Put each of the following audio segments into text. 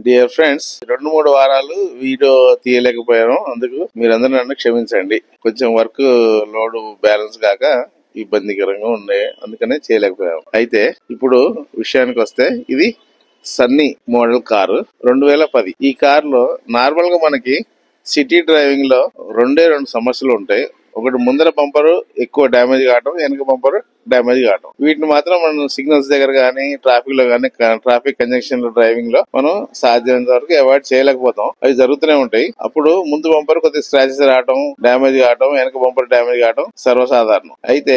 Dear friends, 2-3 వారాలు video తీయలేకపోయాను. అందుకు మీరందరూ నన్ను క్షమించండి. కొంచెం వర్క్ లోడ్ బ్యాలెన్స్ కాక ఇబ్బందికరంగా ఉండే, అందుకనే చేయలేకపోయాము. అయితే ఇప్పుడు విషయానికి వస్తే, ఇది సన్నీ మోడల్ కారు 2010. ఈ కారులో నార్మల్ గా మనకి సిటీ డ్రైవింగ్ లో రెండు సమస్యలు ఉంటాయి. ఒకటి, ముందర బంపర్ ఎక్కువ డ్యామేజ్ కావటం, వెనక బంపర్ డ్యామేజ్ కావటం. వీటిని మాత్రం మనం సిగ్నల్స్ దగ్గర గానీ, ట్రాఫిక్ లో గానీ, ట్రాఫిక్ కంజంక్షన్ లో డ్రైవింగ్ లో మనం సాధ్యమైనంత వరకు అవాయిడ్ చేయలేకపోతాం. అవి జరుగుతూనే ఉంటాయి. అప్పుడు ముందు బంపర్ కొద్దిగా స్క్రాచెస్ రావడం, డ్యామేజ్ కావడం, వెనక బంపర్ డ్యామేజ్ కావడం సర్వసాధారణం. అయితే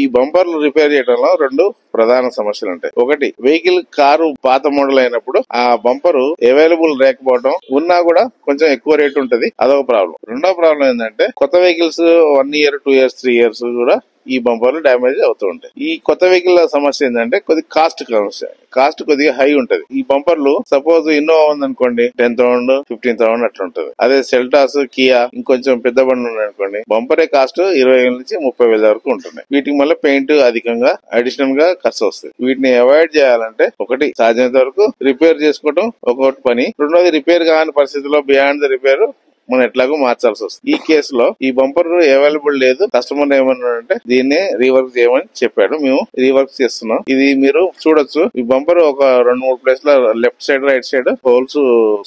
ఈ బంపర్లు రిపేర్ చేయడంలో రెండు ప్రధాన సమస్యలు ఉంటాయి. ఒకటి, వెహికల్ కారు పాత మోడల్ అయినప్పుడు ఆ బంపర్ అవైలబుల్ లేకపోవడం, ఉన్నా కూడా కొంచెం ఎక్కువ రేట్ ఉంటది. అదొక ప్రాబ్లం. రెండో ప్రాబ్లం ఏంటంటే, కొత్త వెహికల్స్ 1 year, 2 years, 3 years కూడా ఈ బంపర్లు డ్యామేజ్ అవుతూ ఉంటాయి. ఈ కొత్త వెహికల్ సమస్య ఏంటంటే, కొద్ది కాస్ట్ సమస్య. కాస్ట్ కొద్దిగా హై ఉంటది. ఈ బంపర్లు సపోజ్ ఇన్నోవా ఉందనుకోండి, 10,000, 15,000 అట్లా ఉంటది. అదే సెల్టాస్, కియా ఇంకొంచెం పెద్ద బండి ఉన్నాయనుకోండి, బంపరే కాస్ట్ 20,000 నుంచి 30,000 వరకు ఉంటుంది. వీటికి మళ్ళీ పెయింట్ అధికంగా అడిషనల్ గా ఖర్చు వస్తుంది. వీటిని అవాయిడ్ చేయాలంటే, ఒకటి, సాధ్యమైనంత వరకు రిపేర్ చేసుకోవడం ఒకటి పని. రెండోది, రిపేర్ కాని పరిస్థితుల్లో బియాండ్ ద రిపేర్ మనం ఎట్లాగో మార్చాల్సి వస్తుంది. ఈ కేసులో ఈ బంపర్ అవైలబుల్ లేదు. కస్టమర్ ఏమన్నాడంటే, దీన్ని రీవర్క్ చేయమని చెప్పాడు. మేము రీవర్క్ చేస్తున్నాం. ఇది మీరు చూడొచ్చు. ఈ బంపర్ ఒక 2-3 ప్లేస్ లో left side, right side holes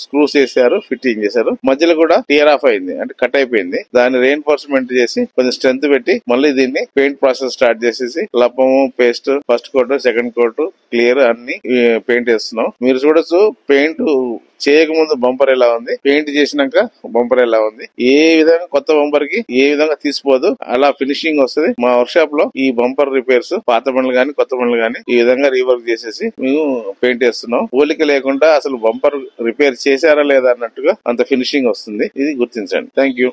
screws చేశారు, ఫిట్టింగ్ చేశారు. మధ్యలో కూడా టియర్ ఆఫ్ అయింది, అంటే కట్ అయిపోయింది. దాన్ని రీఎన్ఫోర్స్మెంట్ చేసి కొంచెం స్ట్రెంత్ పెట్టి మళ్ళీ దీన్ని పెయింట్ ప్రాసెస్ స్టార్ట్ చేసేసి లప్పము, paste, first coat, second coat, clear అన్ని పెయింట్ చేస్తున్నాం. మీరు చూడొచ్చు, పెయింట్ చేయకముందు బంపర్ ఎలా ఉంది, పెయింట్ చేసినాక బంపర్ ఎలా ఉంది. ఏ విధంగా కొత్త బంపర్ కి ఏ విధంగా తీసిపోదు, అలా ఫినిషింగ్ వస్తుంది. మా వర్క్ షాప్ లో ఈ బంపర్ రిపేర్స్, పాత బండ్లు గానీ కొత్త బండ్లు గానీ ఈ విధంగా రీవర్క్ చేసేసి మేము పెయింట్ వేస్తున్నాం. పోలిక లేకుండా అసలు బంపర్ రిపేర్ చేశారా లేదా అన్నట్టుగా అంత ఫినిషింగ్ వస్తుంది. ఇది గుర్తించండి. Thank you.